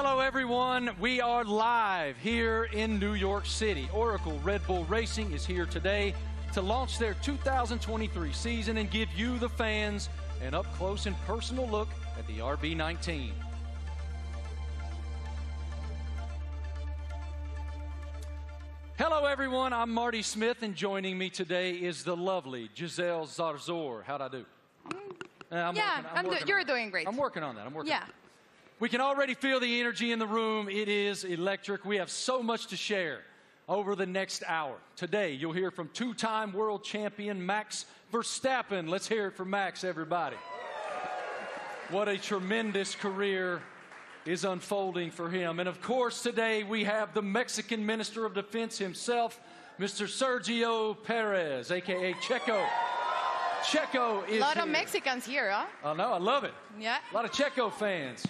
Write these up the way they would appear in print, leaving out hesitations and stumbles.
Hello, everyone. We are live here in New York City. Oracle Red Bull Racing is here today to launch their 2023 season and give you, the fans, an up-close and personal look at the RB19. Hello, everyone. I'm Marty Smith, and joining me today is the lovely Giselle Zarzor. How'd I do? You're doing great. I'm working on that. We can already feel the energy in the room. It is electric. We have so much to share over the next hour. Today, you'll hear from two-time world champion Max Verstappen. Let's hear it from Max, everybody. What a tremendous career is unfolding for him. And of course, today we have the Mexican Minister of Defense himself, Mr. Sergio Perez, a.k.a. Checo. Checo is a lot here. of Mexicans here, huh? I know, I love it. Yeah. A lot of Checo fans.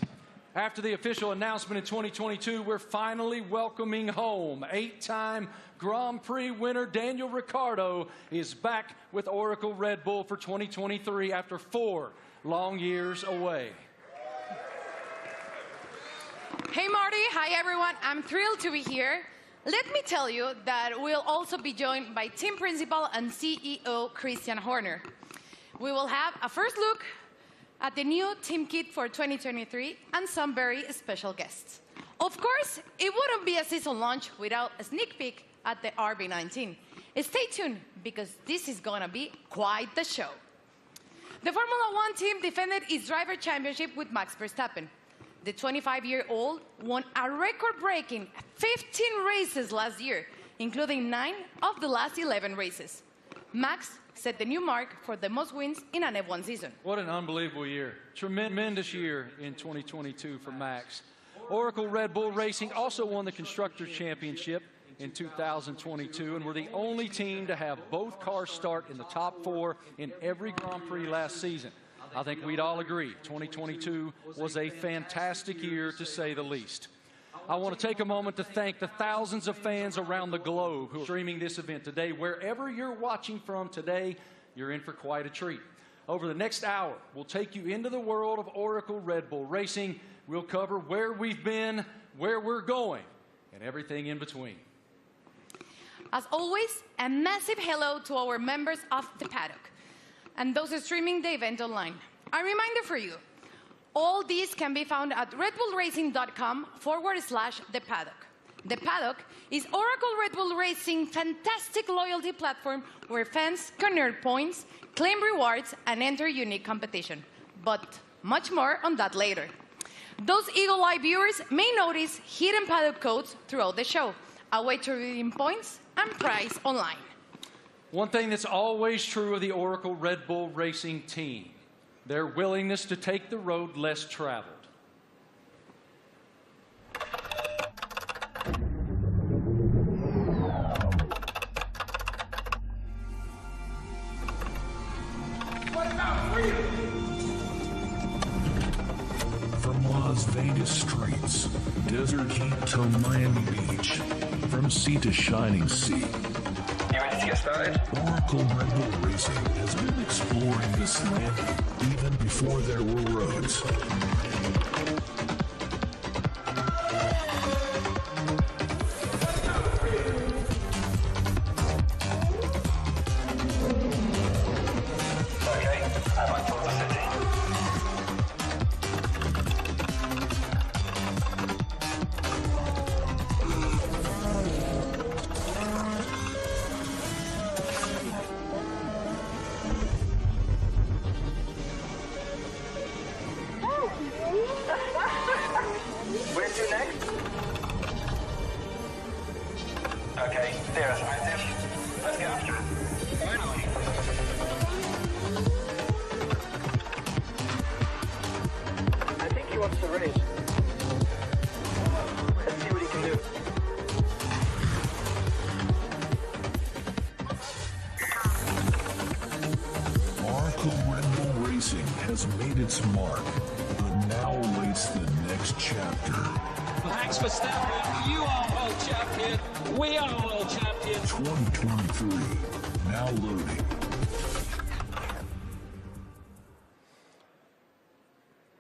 After the official announcement in 2022, we're finally welcoming home. 8-time Grand Prix winner Daniel Ricciardo is back with Oracle Red Bull for 2023 after 4 long years away. Hey, Marty. Hi, everyone. I'm thrilled to be here. Let me tell you that we'll also be joined by team principal and CEO Christian Horner. We will have a first look at the new team kit for 2023 and some very special guests. Of course, it wouldn't be a season launch without a sneak peek at the RB19. Stay tuned, because this is gonna be quite the show. The Formula One team defended its driver championship with Max Verstappen. The 25-year-old won a record-breaking 15 races last year, including 9 of the last 11 races. Max set the new mark for the most wins in an F1 season. What an unbelievable year. Tremendous year in 2022 for Max. Oracle Red Bull Racing also won the Constructors' Championship in 2022, and were the only team to have both cars start in the top 4 in every Grand Prix last season. I think we'd all agree 2022 was a fantastic year, to say the least. I want to take a moment to thank the thousands of fans around the globe who are streaming this event today. Wherever you're watching from today, you're in for quite a treat. Over the next hour, we'll take you into the world of Oracle Red Bull Racing. We'll cover where we've been, where we're going, and everything in between. As always, a massive hello to our members of the paddock and those streaming the event online. A reminder for you, all these can be found at redbullracing.com/the paddock. The paddock is Oracle Red Bull Racing's fantastic loyalty platform where fans can earn points, claim rewards, and enter unique competition. But much more on that later. Those Eagle Eye viewers may notice hidden paddock codes throughout the show, a way to redeem points and prize online. One thing that's always true of the Oracle Red Bull Racing team: their willingness to take the road less traveled. What about freedom? From Las Vegas streets, desert heat to Miami Beach, from sea to shining sea. You ready to get started? Oracle Red Bull Racing has been exploring this land even before there were roads. Okay, I'm on board the city. Where to next? Okay, there's scientist. Let's get after it. Finally. I think he wants to race. Let's see what he can do. Oracle Red Bull Racing has made its mark, but now awaits the next chapter. Max Verstappen, you are world champion. We are world champion. 2023, now loading.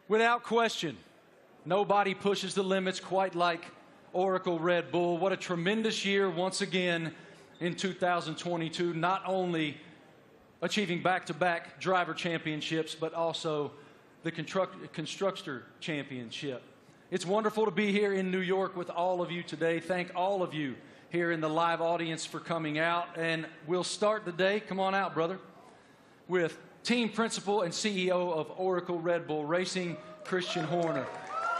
Without question, Nobody pushes the limits quite like Oracle Red Bull. What a tremendous year once again in 2022, not only achieving back-to-back driver championships, but also the constructor championship. It's wonderful to be here in New York with all of you today. Thank all of you here in the live audience for coming out. And we'll start the day, come on out, brother, with team principal and CEO of Oracle Red Bull Racing, Christian Horner.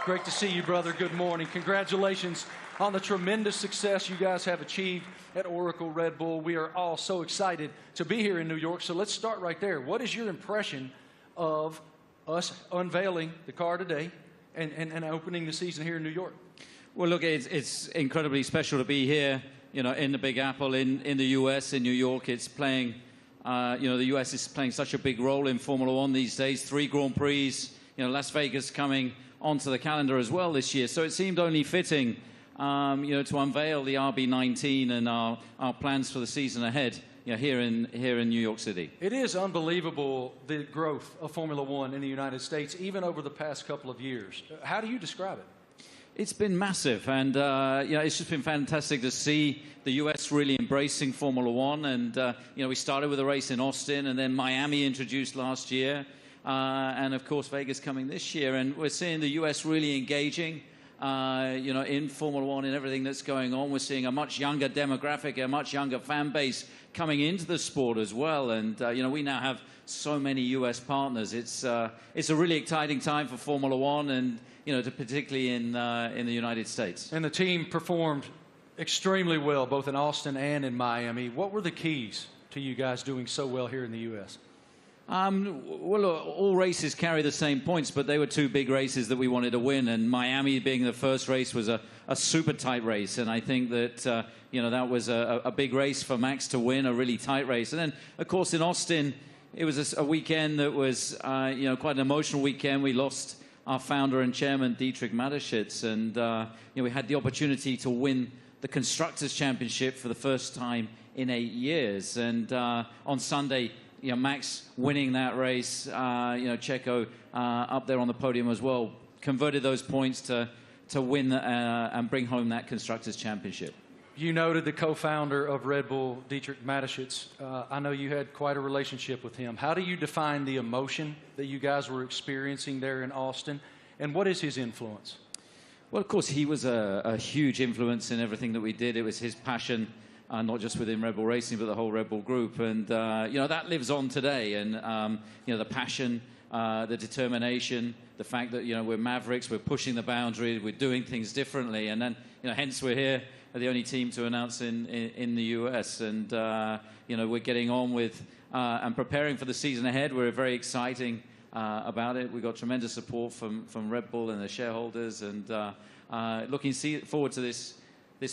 Great to see you, brother. Good morning. Congratulations on the tremendous success you guys have achieved at Oracle Red Bull. We are all so excited to be here in New York. So let's start right there. What is your impression of us unveiling the car today and opening the season here in New York? Well, look, it's incredibly special to be here, you know, in the Big Apple, in the U.S., in New York. It's playing, you know, the U.S. is playing such a big role in Formula One these days. 3 Grand Prix, you know, Las Vegas coming onto the calendar as well this year. So it seemed only fitting, you know, to unveil the RB19 and our plans for the season ahead, you know, here in New York City. It is unbelievable, the growth of Formula One in the United States, even over the past couple of years. How do you describe it? It's been massive, and you know, it's just been fantastic to see the U.S. really embracing Formula One. And you know, we started with a race in Austin, and then Miami introduced last year, and of course Vegas coming this year. And we're seeing the U.S. really engaging, you know, in Formula One and everything that's going on. We're seeing a much younger demographic, a much younger fan base coming into the sport as well. And you know, we now have so many U.S. partners. It's a really exciting time for Formula One, and you know, particularly in the United States. And the team performed extremely well, both in Austin and in Miami. What were the keys to you guys doing so well here in the U.S.? Well, all races carry the same points, but they were 2 big races that we wanted to win. And Miami being the first race was a super tight race. And I think that, you know, that was a big race for Max to win, a really tight race. And then, of course, in Austin, it was a weekend that was, you know, quite an emotional weekend. We lost our founder and chairman, Dietrich Mateschitz, and you know, we had the opportunity to win the Constructors' Championship for the first time in 8 years. And on Sunday, you know, Max winning that race, you know, Checo up there on the podium as well, converted those points to win and bring home that Constructors' Championship. You noted the co-founder of Red Bull, Dietrich Mateschitz. I know you had quite a relationship with him. How do you define the emotion that you guys were experiencing there in Austin, and what is his influence? Well, of course, he was a huge influence in everything that we did. It was his passion, not just within Red Bull Racing, but the whole Red Bull group. And, you know, that lives on today. And, you know, the passion, the determination, the fact that, you know, we're mavericks, we're pushing the boundary, we're doing things differently. And then, you know, hence we're here, the only team to announce in the US. And, you know, we're getting on with and preparing for the season ahead. We're very exciting about it. We've got tremendous support from Red Bull and the shareholders, and looking forward to this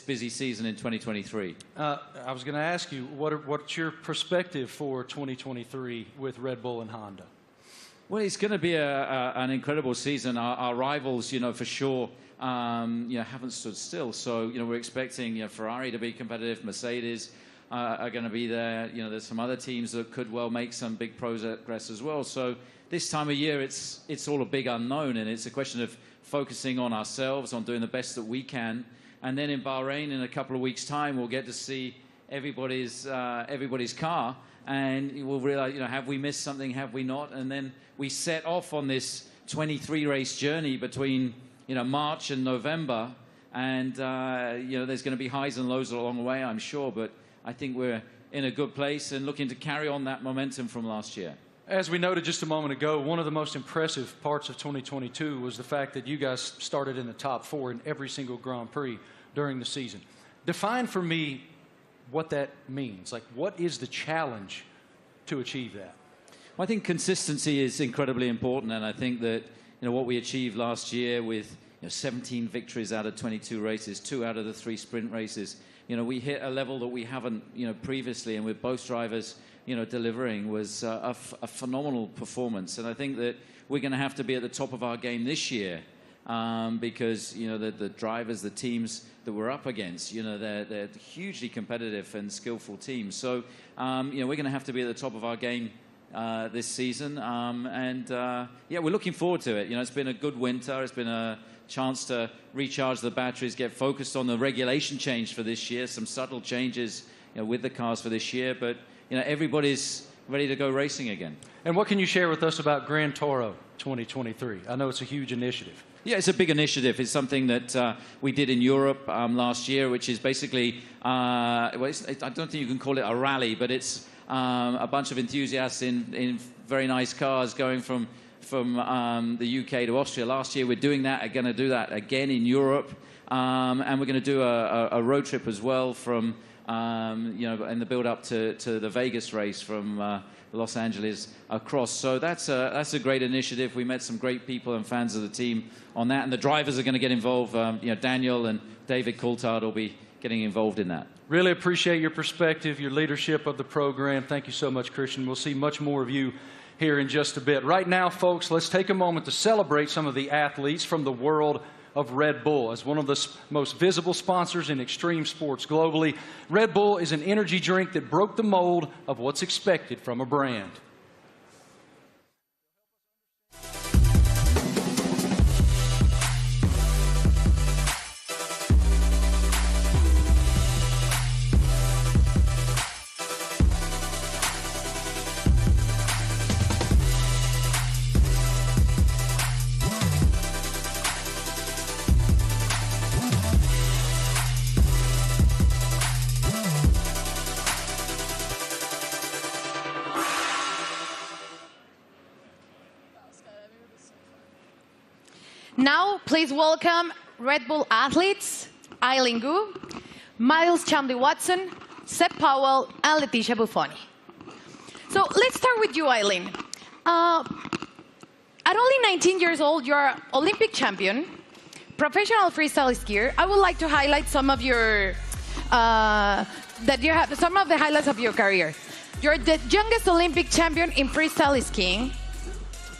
busy season in 2023. I was going to ask you, what's your perspective for 2023 with Red Bull and Honda? Well, it's going to be an incredible season. Our rivals, you know, for sure, you know, haven't stood still. So, you know, we're expecting, you know, Ferrari to be competitive. Mercedes are going to be there. You know, there's some other teams that could well make some big progress as well. So this time of year, it's all a big unknown, and it's a question of focusing on ourselves, on doing the best that we can. And then in Bahrain, in a couple of weeks' time, we'll get to see everybody's car, and we'll realize, you know, have we missed something, have we not? And then we set off on this 23-race journey between, you know, March and November, and you know, there's going to be highs and lows along the way, I'm sure, but I think we're in a good place and looking to carry on that momentum from last year. As we noted just a moment ago, one of the most impressive parts of 2022 was the fact that you guys started in the top 4 in every single Grand Prix during the season. Define for me what that means. Like, what is the challenge to achieve that? Well, I think consistency is incredibly important, and I think that, you know, what we achieved last year with, you know, 17 victories out of 22 races, 2 out of the 3 sprint races, you know, we hit a level that we haven't, you know, previously, and with both drivers, you know, delivering was a phenomenal performance. And I think that we're going to have to be at the top of our game this year, because, you know, the drivers, the teams that we're up against, you know, they're hugely competitive and skillful teams. So, you know, we're going to have to be at the top of our game this season. Yeah, we're looking forward to it. You know, it's been a good winter. It's been a chance to recharge the batteries, get focused on the regulation change for this year, some subtle changes, you know, with the cars for this year. But, you know, everybody's ready to go racing again. And what can you share with us about Gran Toro 2023? I know it's a huge initiative. Yeah, it's a big initiative. It's something that we did in Europe last year, which is basically, I don't think you can call it a rally, but it's a bunch of enthusiasts in very nice cars going from the UK to Austria. Last year we're doing that, are going to do that again in Europe, and we're going to do a road trip as well from, you know, in the build-up to the Vegas race from Los Angeles across. So that's a great initiative. We met some great people and fans of the team on that, and the drivers are going to get involved. You know, Daniel and David Coulthard will be getting involved in that. Really appreciate your perspective, your leadership of the program. Thank you so much, Christian. We'll see much more of you here in just a bit. Right now, folks, let's take a moment to celebrate some of the athletes from the world of Red Bull. As one of the most visible sponsors in extreme sports globally, Red Bull is an energy drink that broke the mold of what's expected from a brand. Now, please welcome Red Bull athletes, Eileen Gu, Miles Chamley-Watson, Seb Powell, and Leticia Buffoni. So let's start with you, Eileen. At only 19 years old, you're an Olympic champion, professional freestyle skier. I would like to highlight some of your some of the highlights of your career. You're the youngest Olympic champion in freestyle skiing,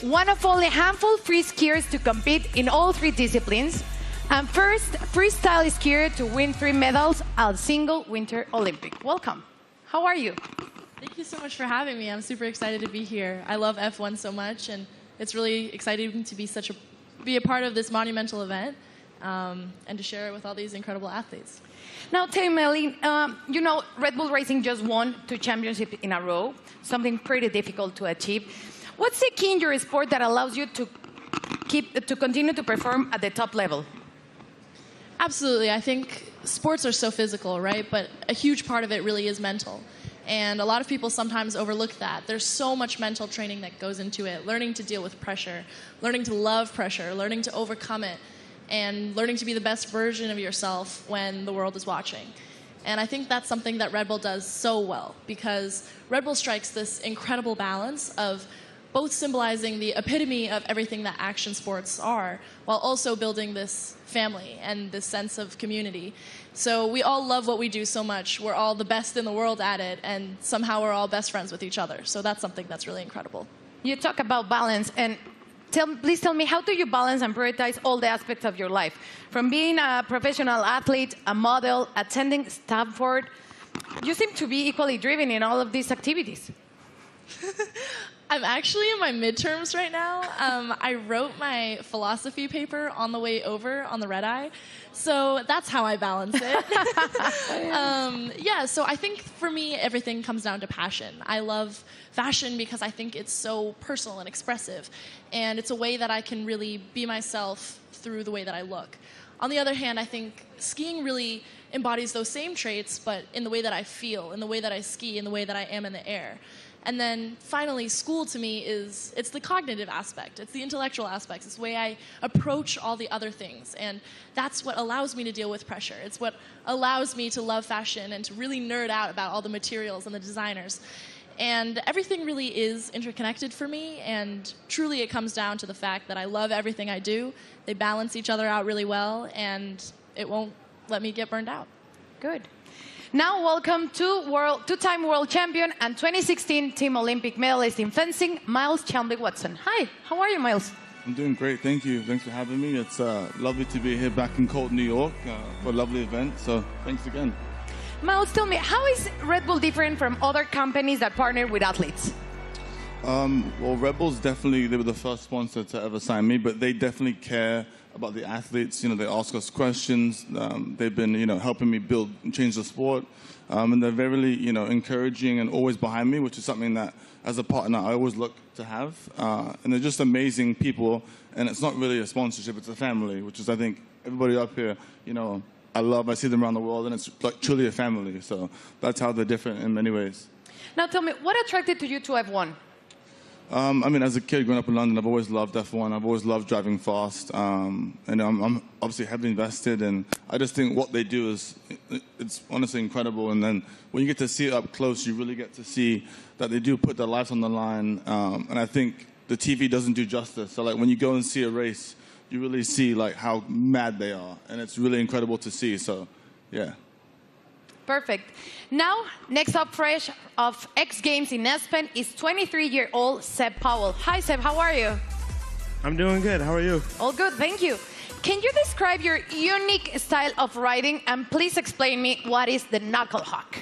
one of only a handful of free skiers to compete in all 3 disciplines, and first freestyle skier to win 3 medals at a single Winter Olympic. Welcome. How are you? Thank you so much for having me. I'm super excited to be here. I love F1 so much, and it's really exciting to be a part of this monumental event and to share it with all these incredible athletes. Now, tell me, Eileen, you know, Red Bull Racing just won 2 championships in a row, something pretty difficult to achieve. What's the key in your sport that allows you to continue to perform at the top level? Absolutely. I think sports are so physical, right? But a huge part of it really is mental. And a lot of people sometimes overlook that. There's so much mental training that goes into it, learning to deal with pressure, learning to love pressure, learning to overcome it, and learning to be the best version of yourself when the world is watching. And I think that's something that Red Bull does so well, because Red Bull strikes this incredible balance of both symbolizing the epitome of everything that action sports are, while also building this family and this sense of community. So we all love what we do so much. We're all the best in the world at it, and somehow we're all best friends with each other. So that's something that's really incredible. You talk about balance, and please tell me, how do you balance and prioritize all the aspects of your life? From being a professional athlete, a model, attending Stanford, you seem to be equally driven in all of these activities. I'm actually in my midterms right now. I wrote my philosophy paper on the way over on the red eye. So that's how I balance it. Yeah, so I think for me, everything comes down to passion. I love fashion because I think it's so personal and expressive. And it's a way that I can really be myself through the way that I look. On the other hand, I think skiing really embodies those same traits, but in the way that I feel, in the way that I ski, in the way that I am in the air. And then finally, school to me it's the cognitive aspect. It's the intellectual aspects. It's the way I approach all the other things. And that's what allows me to deal with pressure. It's what allows me to love fashion and to really nerd out about all the materials and the designers. And everything really is interconnected for me. And truly, it comes down to the fact that I love everything I do. They balance each other out really well, and it won't let me get burned out. Good. Now, welcome to two-time world champion and 2016 Team Olympic medalist in fencing, Miles Chamley-Watson. Hi, how are you, Miles? I'm doing great, thank you. Thanks for having me. It's lovely to be here back in cold New York for a lovely event, so thanks again. Miles, tell me, how is Red Bull different from other companies that partner with athletes? Well, Red Bulls definitely, they were the first sponsor to ever sign me, but they definitely care about the athletes. You know, they ask us questions. They've been, helping me build and change the sport. And they're very, encouraging and always behind me, which is something that, as a partner, I always look to have. And they're just amazing people. And it's not really a sponsorship, it's a family, which is, I think, everybody up here, I see them around the world, and it's like truly a family. So that's how they're different in many ways. Now tell me, what attracted you to F1? As a kid growing up in London, I've always loved F1. I've always loved driving fast. And I'm obviously heavily invested, and I just think what they do it's honestly incredible. And then when you get to see it up close, you really get to see that they do put their lives on the line. And I think the TV doesn't do justice. So like when you go and see a race, you really see like how mad they are. And it's really incredible to see. So, yeah. Perfect. Now, next up fresh of X Games in Aspen is 23-year-old Seb Powell. Hi, Seb. How are you? I'm doing good. How are you? All good. Thank you. Can you describe your unique style of riding, and please explain me what is the knuckle hawk?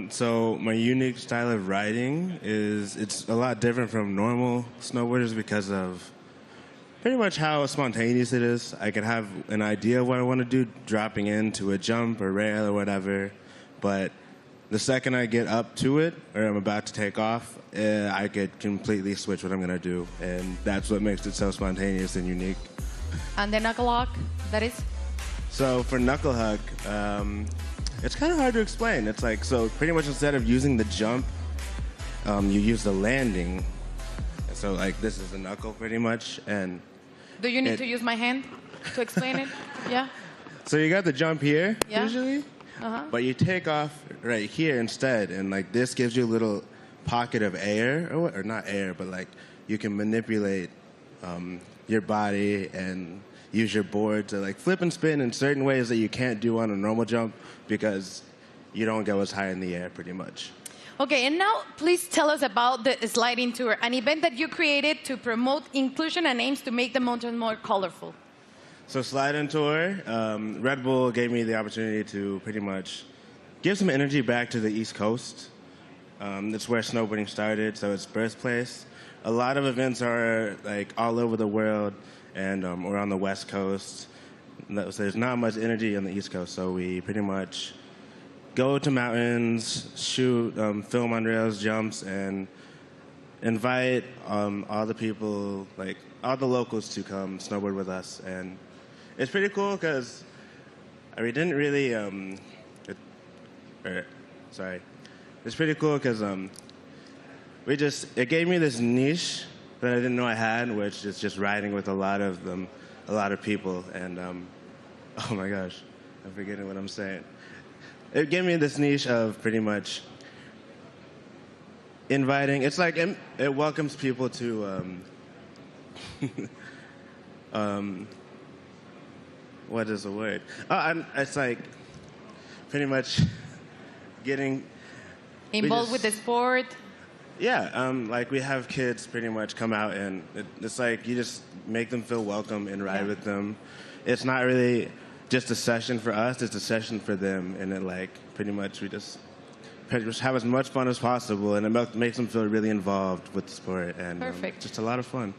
So my unique style of riding it's a lot different from normal snowboarders because of pretty much how spontaneous it is. I can have an idea of what I want to do, dropping into a jump or rail or whatever, but the second I get up to it, or I'm about to take off, I could completely switch what I'm going to do, and that's what makes it so spontaneous and unique. And the knuckle hawk, that is? So for knuckle hug, it's kind of hard to explain. It's like, so pretty much instead of using the jump, you use the landing. So like this is the knuckle pretty much, and do you need to use my hand to explain it? Yeah. So you got the jump here usually, but you take off right here instead, and like this gives you a little pocket of air, or not air, but like you can manipulate your body and use your board to like flip and spin in certain ways that you can't do on a normal jump because you don't go as high in the air pretty much. Okay, and now please tell us about the sliding tour, an event that you created to promote inclusion and aims to make the mountain more colorful. So sliding tour, Red Bull gave me the opportunity to pretty much give some energy back to the East Coast. That's where snowboarding started, so it's birthplace. A lot of events are like all over the world and or on the West Coast. So there's not much energy on the East Coast, so we pretty much go to mountains, shoot, film on rails, jumps, and invite all the people, like all the locals, to come snowboard with us. And it's pretty cool because we didn't really. It's pretty cool because it gave me this niche that I didn't know I had, which is just riding with a lot of people. And oh my gosh, I'm forgetting what I'm saying. It gave me this niche of pretty much inviting. It's like it welcomes people to what is the word? It's like pretty much getting involved with the sport. Yeah, like we have kids pretty much come out, and it's like you just make them feel welcome and ride with them. It's not really just a session for us, it's a session for them, and it like pretty much we just have as much fun as possible, and it makes them feel really involved with the sport, and just a lot of fun.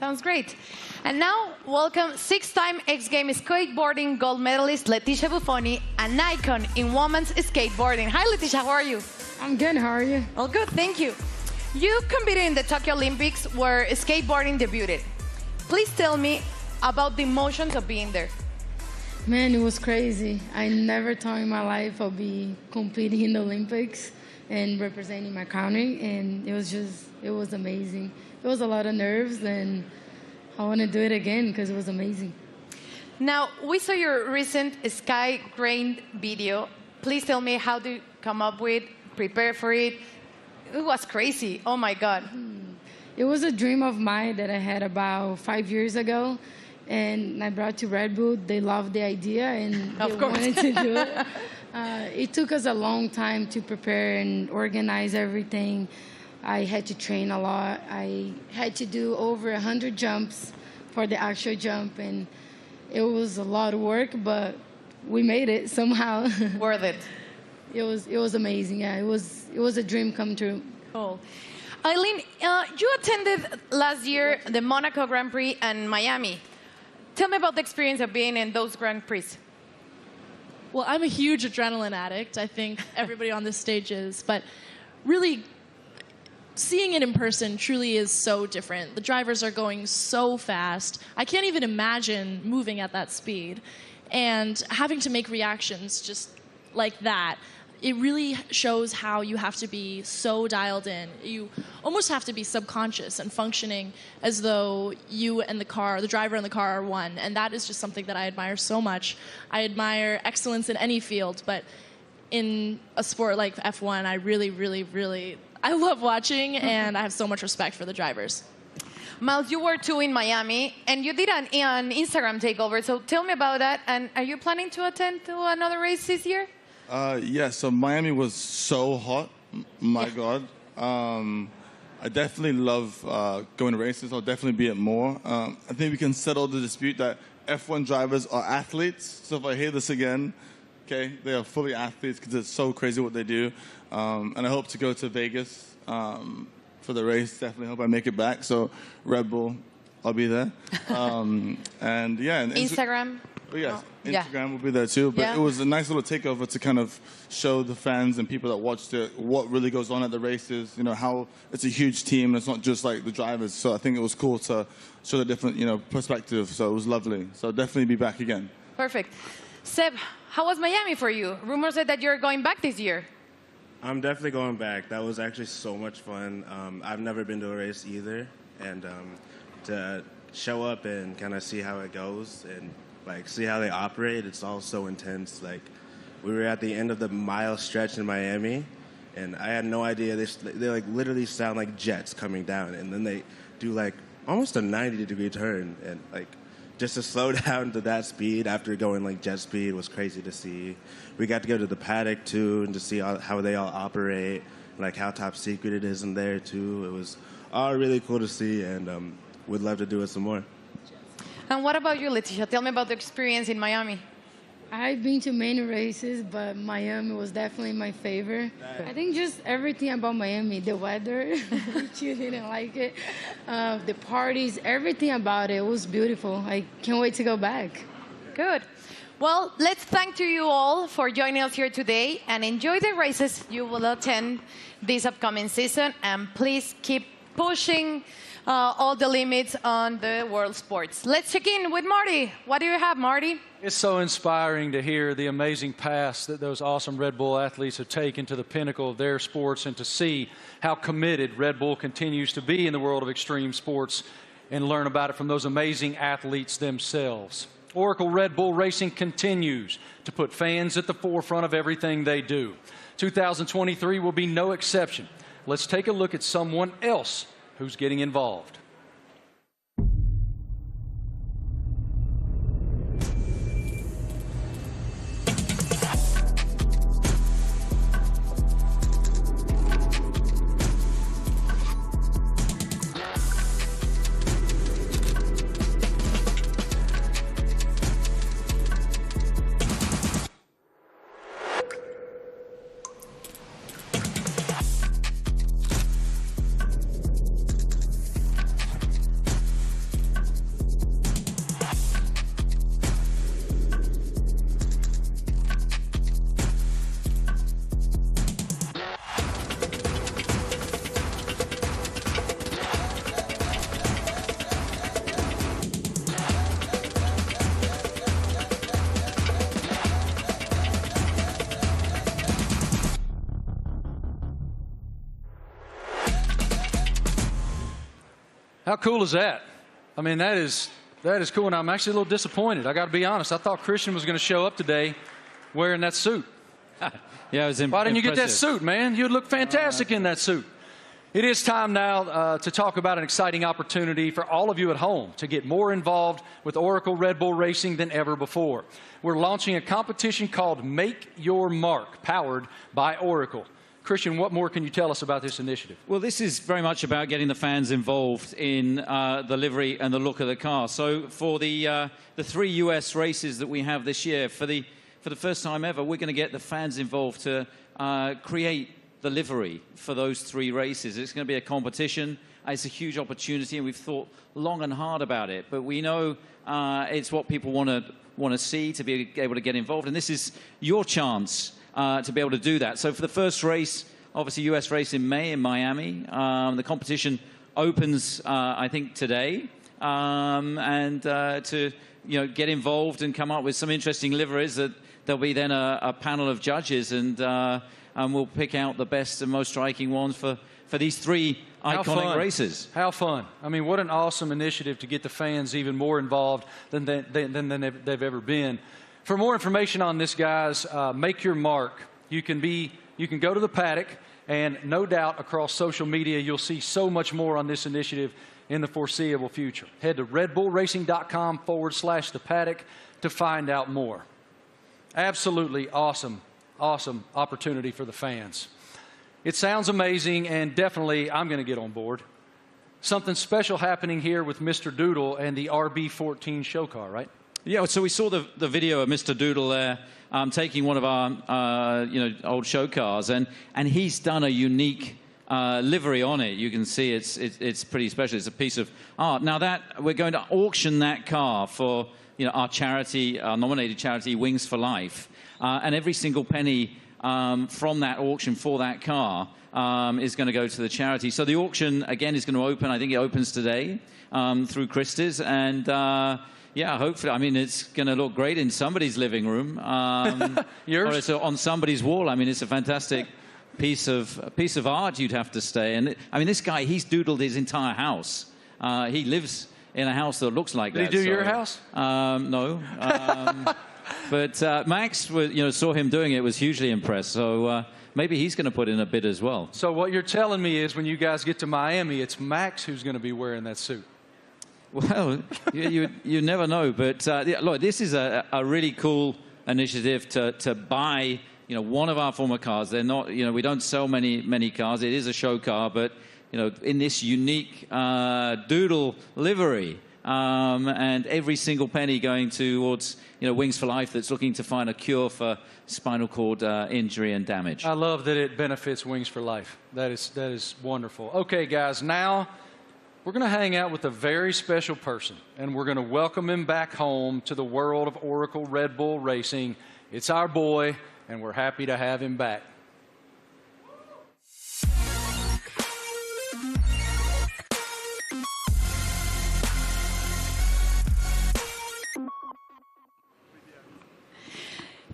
Sounds great. And now, welcome six-time X Games skateboarding gold medalist Leticia Buffoni, an icon in women's skateboarding. Hi, Leticia, how are you? I'm good, how are you? All good, thank you. You competed in the Tokyo Olympics where skateboarding debuted. Please tell me about the emotions of being there. Man, it was crazy. I never thought in my life I'd be competing in the Olympics and representing my country, and it was amazing. It was a lot of nerves, and I want to do it again because it was amazing. Now, we saw your recent Sky Grain video. Please tell me how to come up with, prepare for it. It was crazy. Oh, my God. It was a dream of mine that I had about 5 years ago, and I brought to Red Bull. They loved the idea, and they wanted to do it. It took us a long time to prepare and organize everything. I had to train a lot. I had to do over 100 jumps for the actual jump, and it was a lot of work, but we made it somehow. Worth it. It was amazing. Yeah, it was a dream come true. Cool. Eileen, you attended last year the Monaco Grand Prix and Miami. Tell me about the experience of being in those Grand Prix. Well, I'm a huge adrenaline addict. I think everybody on this stage is. But really, seeing it in person truly is so different. The drivers are going so fast. I can't even imagine moving at that speed. And having to make reactions just like that, it really shows how you have to be so dialed in. You almost have to be subconscious and functioning as though you and the driver and the car are one. And that is just something that I admire so much. I admire excellence in any field, but in a sport like F1, I really, I love watching, and I have so much respect for the drivers. Miles, you were too in Miami, and you did an Instagram takeover, so tell me about that. And are you planning to attend to another race this year? Yeah, so Miami was so hot. My God. I definitely love going to races. I'll definitely be at more. I think we can settle the dispute that F1 drivers are athletes. So if I hear this again, okay, they are fully athletes because it's so crazy what they do. And I hope to go to Vegas for the race. Definitely hope I make it back. So Red Bull, I'll be there. And yeah. And Instagram? Oh, yes, Instagram will be there too. But it was a nice little takeover to kind of show the fans and people that watched it what really goes on at the races, you know, how it's a huge team. It's not just like the drivers. So I think it was cool to show the different, you know, perspective. So it was lovely. So I'll definitely be back again. Perfect. Seb, how was Miami for you? Rumors said that you're going back this year. I'm definitely going back. That was actually so much fun. I've never been to a race either. And to show up and kind of see how it goes and like see how they operate, it's all so intense. Like we were at the end of the mile stretch in Miami, and I had no idea they like literally sound like jets coming down, and then they do like almost a 90-degree turn, and like just to slow down to that speed after going like jet speed was crazy to see. We got to go to the paddock too and to see how they all operate, like how top secret it is in there too. It was all really cool to see, and would love to do it some more. And what about you, Leticia? Tell me about the experience in Miami. I've been to many races, but Miami was definitely my favorite. I think just everything about Miami, the weather, which you didn't like it, the parties, everything about it was beautiful. I can't wait to go back. Good. Well, let's thank to you all for joining us here today, and enjoy the races you will attend this upcoming season. And please keep pushing all the limits on the world sports. Let's check in with Marty. What do you have, Marty? It's so inspiring to hear the amazing paths that those awesome Red Bull athletes have taken to the pinnacle of their sports, and to see how committed Red Bull continues to be in the world of extreme sports, and learn about it from those amazing athletes themselves. Oracle Red Bull Racing continues to put fans at the forefront of everything they do. 2023 will be no exception. Let's take a look at someone else who's getting involved. How cool is that? I mean, that is cool, and I'm actually a little disappointed. I got to be honest. I thought Christian was going to show up today wearing that suit. Yeah, it was Why didn't you get that suit, man? You'd look fantastic in that suit. It is time now to talk about an exciting opportunity for all of you at home to get more involved with Oracle Red Bull Racing than ever before. We're launching a competition called Make Your Mark, powered by Oracle. Christian, what more can you tell us about this initiative? Well, this is very much about getting the fans involved in the livery and the look of the car. So for the 3 US races that we have this year, for the first time ever, we're going to get the fans involved to create the livery for those 3 races. It's going to be a competition. It's a huge opportunity, and we've thought long and hard about it. But we know it's what people want to see, to be able to get involved. And this is your chance to be able to do that. So for the first race, obviously US race in May in Miami, the competition opens, I think, today. And to get involved and come up with some interesting liveries, that there'll be then a panel of judges, and we'll pick out the best and most striking ones for these 3 iconic races. How fun. I mean, what an awesome initiative to get the fans even more involved than they've ever been. For more information on this, guys, make your mark. You can go to the paddock, and no doubt across social media you'll see so much more on this initiative in the foreseeable future. Head to redbullracing.com/the paddock to find out more. Absolutely awesome opportunity for the fans. It sounds amazing, and definitely I'm going to get on board. Something special happening here with Mr. Doodle and the RB19 show car, right? Yeah, so we saw the video of Mr. Doodle there taking one of our old show cars, and he's done a unique livery on it. You can see it's pretty special. It's a piece of art. Now that we're going to auction that car for our charity, our nominated charity, Wings for Life, and every single penny from that auction for that car is going to go to the charity. So the auction, again, is going to open. I think it opens today through Christie's. And, yeah, hopefully, I mean, it's going to look great in somebody's living room. Yours? Or it's on somebody's wall. I mean, it's a fantastic piece of art, you'd have to say. And, I mean, this guy, he's doodled his entire house. He lives in a house that looks like that. Did he do your house? No. But Max, saw him doing it, was hugely impressed. So maybe he's going to put in a bid as well. So what you're telling me is when you guys get to Miami, it's Max who's going to be wearing that suit. Well, you never know. But look, this is a really cool initiative to buy one of our former cars. They're not, we don't sell many cars. It is a show car, but in this unique doodle livery. And every single penny going towards Wings for Life, that's looking to find a cure for spinal cord injury and damage. I love that it benefits Wings for Life. That is wonderful. Okay, guys, now we're going to hang out with a very special person, and we're going to welcome him back home to the world of Oracle Red Bull Racing. It's our boy, and we're happy to have him back.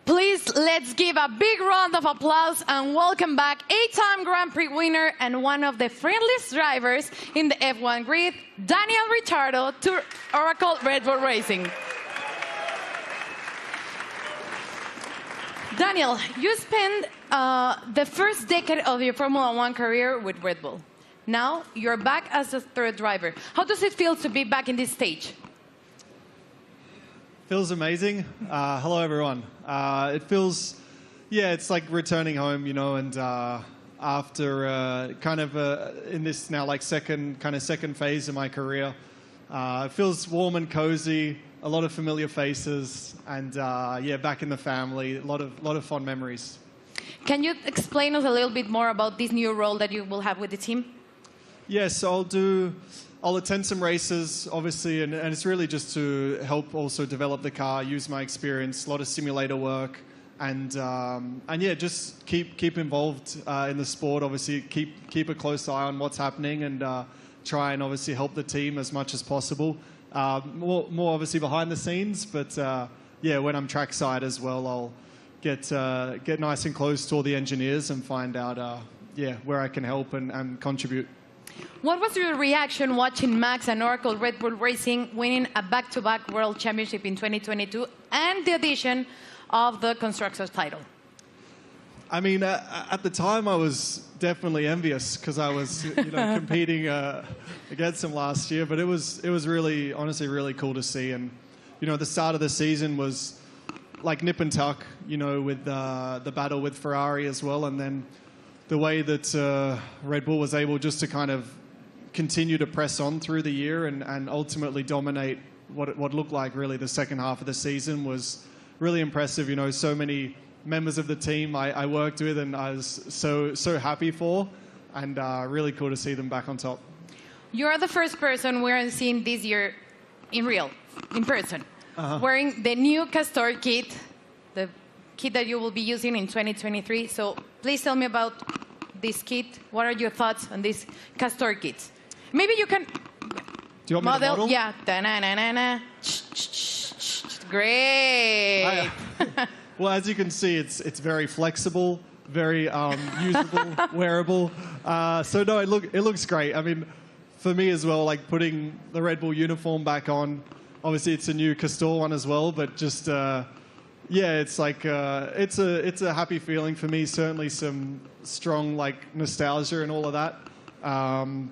Please, let's give a big round of applause and welcome back 8-time Grand Prix winner and one of the friendliest drivers in the F1 grid, Daniel Ricciardo, to Oracle Red Bull Racing. Daniel, you spent the first decade of your Formula One career with Red Bull. Now you're back as a third driver. How does it feel to be back in this stage? Feels amazing. Hello, everyone. It feels, it's like returning home, and after in this now second phase of my career, it feels warm and cozy, a lot of familiar faces, and back in the family, a lot of fond memories. Can you explain us a little bit more about this new role that you will have with the team? Yes, I'll attend some races, obviously, and it's really just to help also develop the car, use my experience, a lot of simulator work, and just keep involved in the sport. Obviously, keep a close eye on what's happening, and try and obviously help the team as much as possible. More obviously behind the scenes, but when I'm trackside as well, I'll get nice and close to all the engineers and find out where I can help and contribute. What was your reaction watching Max and Oracle Red Bull Racing winning a back-to-back World Championship in 2022 and the addition of the Constructors title? I mean, at the time, I was definitely envious because I was competing against them last year. But it was really, honestly, really cool to see. And the start of the season was like nip and tuck, with the battle with Ferrari as well, and then the way that Red Bull was able just to kind of continue to press on through the year and ultimately dominate what looked like really the second half of the season was really impressive. So many members of the team I worked with and I was so happy for, and really cool to see them back on top. You are the first person we're seeing this year in person, wearing the new Castor kit, the kit that you will be using in 2023. So please tell me about this kit. What are your thoughts on this Castor kit? Maybe you can Do you want me to model? Yeah. Da-na-na-na-na. Great. Well, as you can see, it's very flexible, very usable, wearable. So no, it looks great. I mean, for me as well, like putting the Red Bull uniform back on. Obviously, it's a new Castor one as well, but just yeah, it's like it's a happy feeling for me. Certainly, some strong like nostalgia and all of that.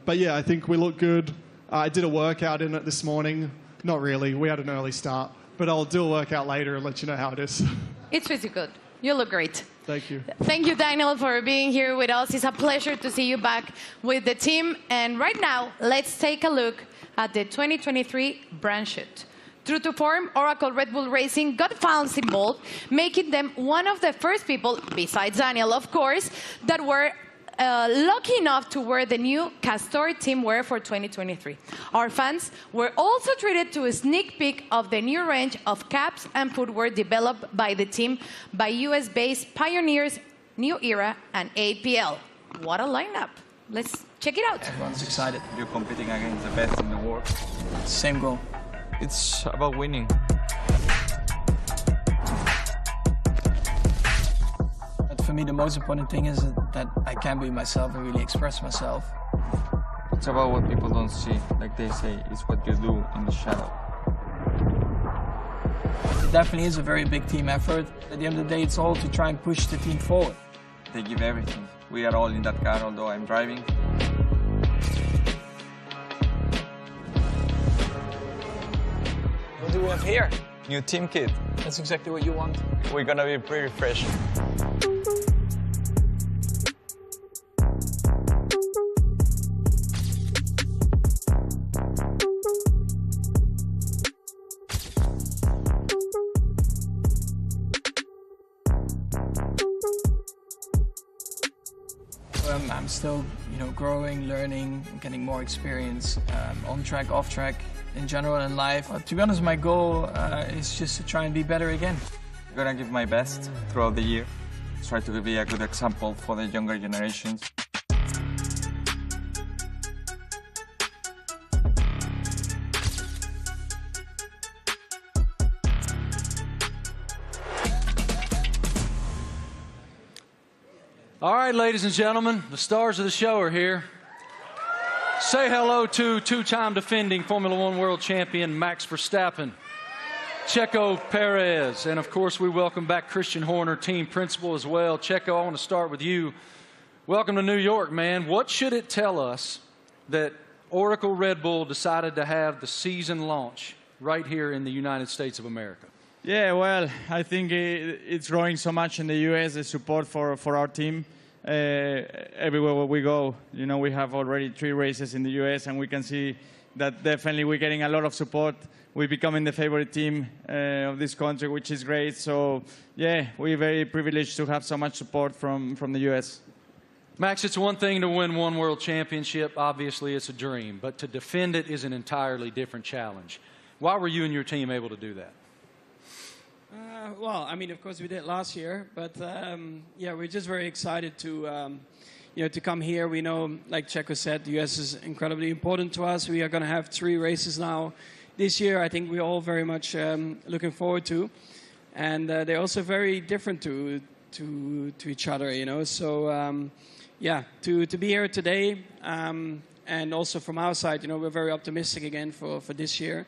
But yeah, I think we look good. I did a workout in it this morning. Not really. We had an early start, but I'll do a workout later and let you know how it is. It's pretty good. You look great. Thank you. Thank you, Daniel, for being here with us. It's a pleasure to see you back with the team. And right now, let's take a look at the 2023 brand shoot. True to form, Oracle Red Bull Racing got fans involved, making them one of the first people, besides Daniel, of course, that were lucky enough to wear the new Castor team wear for 2023. Our fans were also treated to a sneak peek of the new range of caps and footwear developed by the team by US-based pioneers New Era and APL. What a lineup. Let's check it out. Everyone's excited. You're competing against the best in the world. Same goal. It's about winning. For me, the most important thing is that I can be myself and really express myself. It's about what people don't see. Like they say, it's what you do in the shadow. It definitely is a very big team effort. At the end of the day, it's all to try and push the team forward. They give everything. We are all in that car, although I'm driving. What do we have here? New team kit. That's exactly what you want. We're gonna be pretty fresh. I'm still, growing, learning, getting more experience on track, off track, in general in life. To be honest, my goal is just to try and be better again. I'm gonna give my best throughout the year. Try to be a good example for the younger generations. All right, ladies and gentlemen, the stars of the show are here. Say hello to two-time defending Formula One world champion Max Verstappen, Checo Perez, and of course we welcome back Christian Horner, team principal as well. Checo, I want to start with you. Welcome to New York, man. What should it tell us that Oracle Red Bull decided to have the season launch right here in the United States of America? Yeah, well, I think it's growing so much in the U.S., the support for our team. Everywhere where we go, we have already 3 races in the U.S., and we can see that definitely we're getting a lot of support. We're becoming the favorite team of this country, which is great. So, yeah, we're very privileged to have so much support from the U.S. Max, it's one thing to win one world championship. Obviously, it's a dream. But to defend it is an entirely different challenge. Why were you and your team able to do that? Well, I mean, of course, we did last year, but yeah, we're just very excited to, to come here. We know, like Checo said, the US is incredibly important to us. We are going to have 3 races now this year. I think we're all very much looking forward to, and they're also very different to each other, So, yeah, to be here today, and also from our side, we're very optimistic again for this year,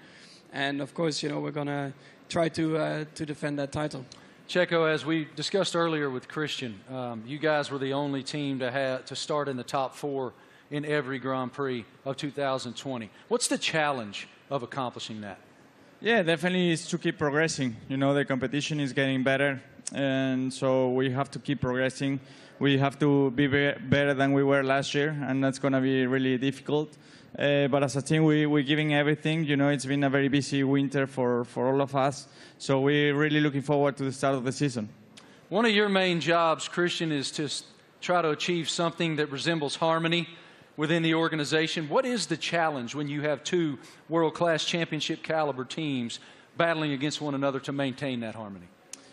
and of course, we're going to try to defend that title. Checo, as we discussed earlier with Christian, you guys were the only team to start in the top 4 in every Grand Prix of 2020. What's the challenge of accomplishing that? Yeah, definitely is to keep progressing. The competition is getting better, and so we have to keep progressing. We have to be better than we were last year, and that's going to be really difficult. But as a team, we're giving everything. It's been a very busy winter for all of us. So we're really looking forward to the start of the season. One of your main jobs, Christian, is to try to achieve something that resembles harmony within the organization. What is the challenge when you have two world-class championship caliber teams battling against one another to maintain that harmony?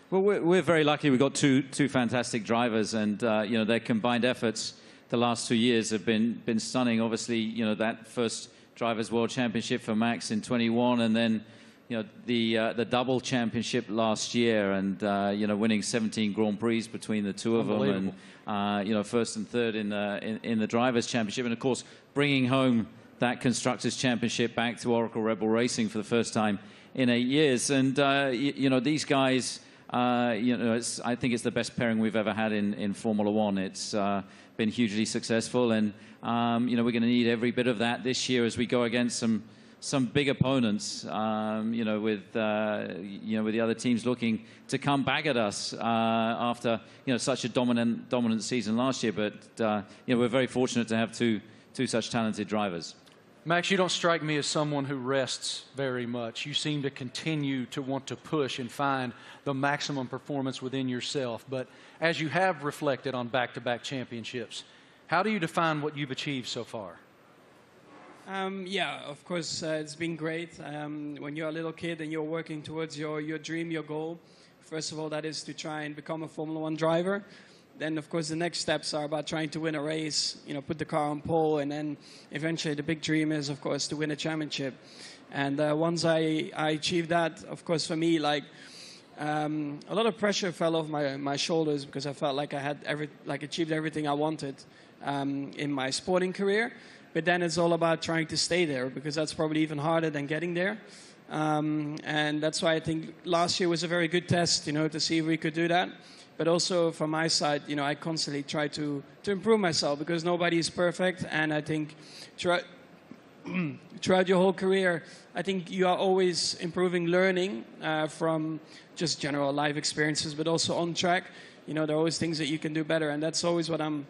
Well, we're very lucky. We've got two fantastic drivers, and you know, their combined efforts the last 2 years have been stunning. Obviously, you know, that first Drivers' World Championship for Max in 21, and then you know the double championship last year, and you know, winning 17 Grand Prix between the two of them, and you know, first and third in the Drivers' Championship, and of course bringing home that Constructors' Championship back to Oracle Red Bull Racing for the first time in 8 years. And you know, these guys, you know, I think it's the best pairing we've ever had in Formula One. It's been hugely successful, and you know, we're going to need every bit of that this year as we go against some big opponents. You know, with the other teams looking to come back at us after you know, such a dominant season last year. But you know, we're very fortunate to have two such talented drivers. Max, you don't strike me as someone who rests very much. You seem to continue to want to push and find the maximum performance within yourself. But as you have reflected on back-to-back championships, how do you define what you've achieved so far? Yeah, of course, it's been great. When you're a little kid and you're working towards your dream, your goal, first of all, that is to try and become a Formula One driver. Then, of course, the next steps are about trying to win a race, you know, put the car on pole, and then eventually the big dream is, of course, to win a championship. And once I achieved that, of course, for me, like, a lot of pressure fell off my shoulders, because I felt like I had achieved everything I wanted in my sporting career. But then it's all about trying to stay there, because that's probably even harder than getting there. And that's why I think last year was a very good test, you know, to see if we could do that. But also from my side, you know, I constantly try to improve myself, because nobody is perfect. And I think throughout your whole career, I think you are always improving, learning from just general life experiences, but also on track. You know, there are always things that you can do better. And that's always what I'm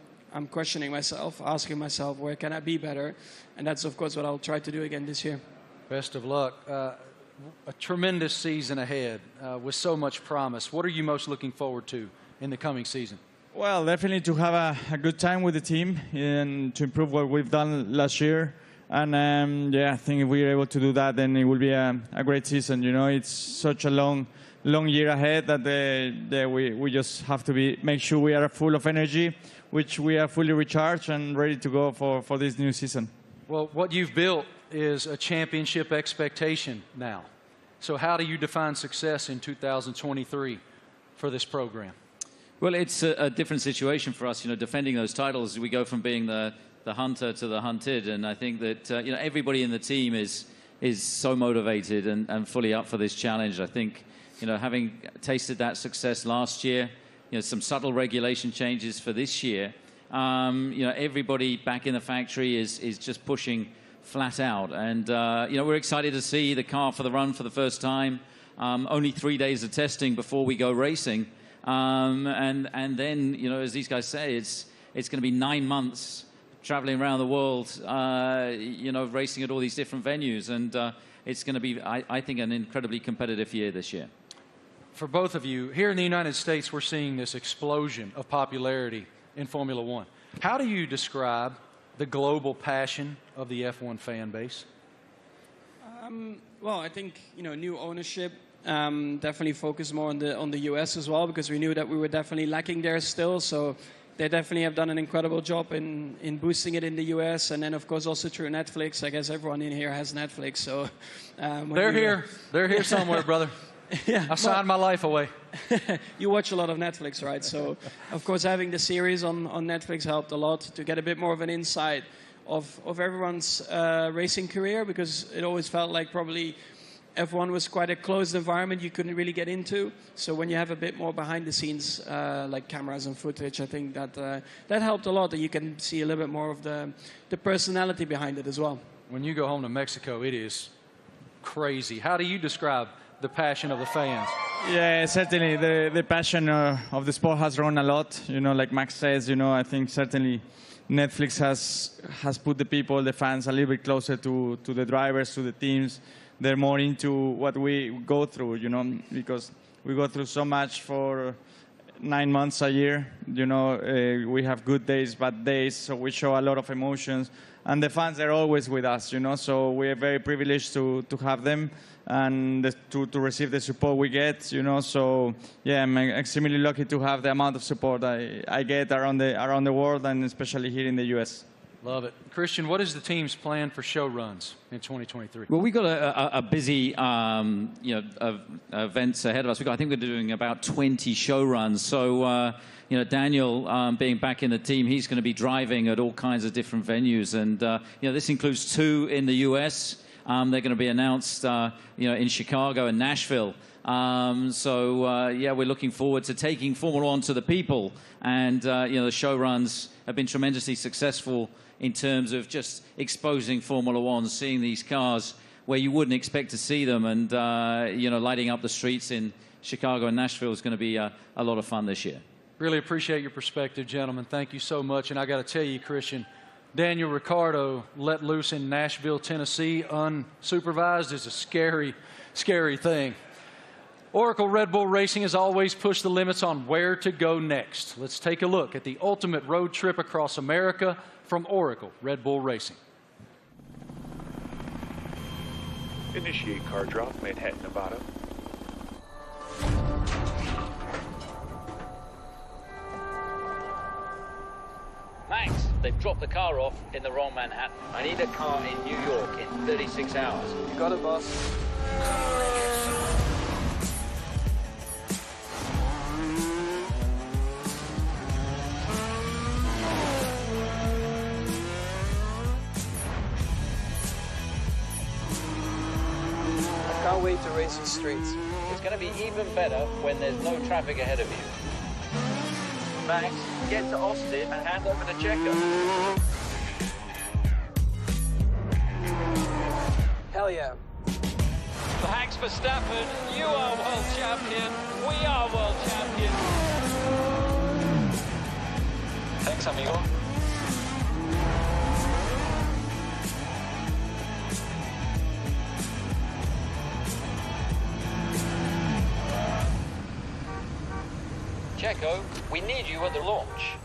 questioning myself, asking myself, where can I be better? And that's, of course, what I'll try to do again this year. Best of luck. A tremendous season ahead with so much promise. What are you most looking forward to in the coming season? Well, definitely to have a good time with the team and to improve what we've done last year. And yeah, I think if we're able to do that, then it will be a great season. You know, it's such a long year ahead that we just have to make sure we are full of energy, which we are fully recharged and ready to go for this new season. Well, what you've built is a championship expectation now. So how do you define success in 2023 for this program? Well, it's a different situation for us. You know, defending those titles, we go from being the hunter to the hunted, and I think that you know, everybody in the team is so motivated and fully up for this challenge. I think, you know, having tasted that success last year, you know, some subtle regulation changes for this year, you know, everybody back in the factory is just pushing flat out. And, you know, we're excited to see the car for the run for the first time. Only 3 days of testing before we go racing. And then, you know, as these guys say, it's going to be 9 months traveling around the world, you know, racing at all these different venues. And it's going to be, I think, an incredibly competitive year this year. For both of you, here in the United States, we're seeing this explosion of popularity in Formula One. How do you describe the global passion of the F1 fan base? Well, I think, you know, new ownership definitely focused more on the US as well, because we knew that we were definitely lacking there still. So they definitely have done an incredible job in boosting it in the US, and then of course also through Netflix. I guess everyone in here has Netflix, so they're here somewhere, brother. Yeah, I signed my life away. You watch a lot of Netflix, right? So, of course, having the series on Netflix helped a lot to get a bit more of an insight of everyone's racing career, because it always felt like probably F1 was quite a closed environment you couldn't really get into. So when you have a bit more behind the scenes, like cameras and footage, I think that helped a lot, that you can see a little bit more of the personality behind it as well. When you go home to Mexico, it is crazy. How do you describe the passion of the fans? Yeah, certainly the passion of the sport has grown a lot. You know, like Max says, you know, I think certainly Netflix has put the people, the fans, a little bit closer to the drivers, to the teams. They're more into what we go through, you know, because we go through so much for 9 months a year. You know, we have good days, bad days, so we show a lot of emotions. And the fans are always with us, you know, so we are very privileged to have them and to receive the support we get, you know. So, yeah, I'm extremely lucky to have the amount of support I get around the world and especially here in the U.S. Love it. Christian, what is the team's plan for show runs in 2023? Well, we've got a busy events ahead of us. I think we're doing about 20 show runs. So, Daniel, being back in the team, he's going to be driving at all kinds of different venues. And, this includes 2 in the U.S. They're going to be announced, in Chicago and Nashville. We're looking forward to taking Formula One to the people. And, the show runs have been tremendously successful in terms of just exposing Formula One, seeing these cars where you wouldn't expect to see them, and lighting up the streets in Chicago and Nashville is going to be a lot of fun this year. Really appreciate your perspective, gentlemen. Thank you so much. And I got to tell you, Christian, Daniel Ricciardo let loose in Nashville, Tennessee, unsupervised is a scary, scary thing. Oracle Red Bull Racing has always pushed the limits on where to go next. Let's take a look at the ultimate road trip across America from Oracle Red Bull Racing. Initiate car drop, Manhattan, Nevada. Max, they've dropped the car off in the wrong Manhattan. I need a car in New York in 36 hours. You got it, boss. Can't wait to race these streets. It's going to be even better when there's no traffic ahead of you. Max, get to Austin and hand over to Checo. Hell yeah. Max Verstappen, you are world champion. We are world champion. Thanks, amigo. Checo, we need you at the launch.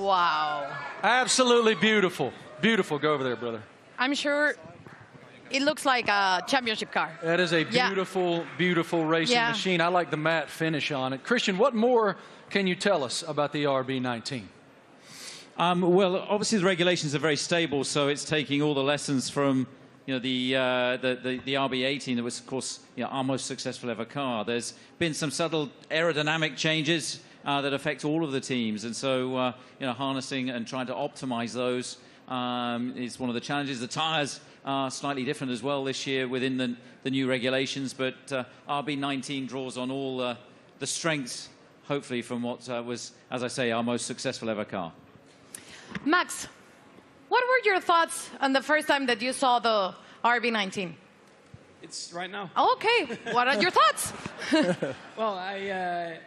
Wow. Absolutely beautiful. Beautiful. Go over there, brother. I'm sure it looks like a championship car. That is a beautiful, beautiful racing machine. I like the matte finish on it. Christian, what more can you tell us about the RB19? Well, obviously the regulations are very stable, so it's taking all the lessons from the RB18 that was, of course, our most successful ever car. There's been some subtle aerodynamic changes that affect all of the teams, and so harnessing and trying to optimize those is one of the challenges. The tires are slightly different as well this year within the new regulations, but RB19 draws on all the strengths, hopefully, from what was, as I say, our most successful ever car. Max, what were your thoughts on the first time that you saw the RB19? It's right now. Okay, what are your thoughts? Well, I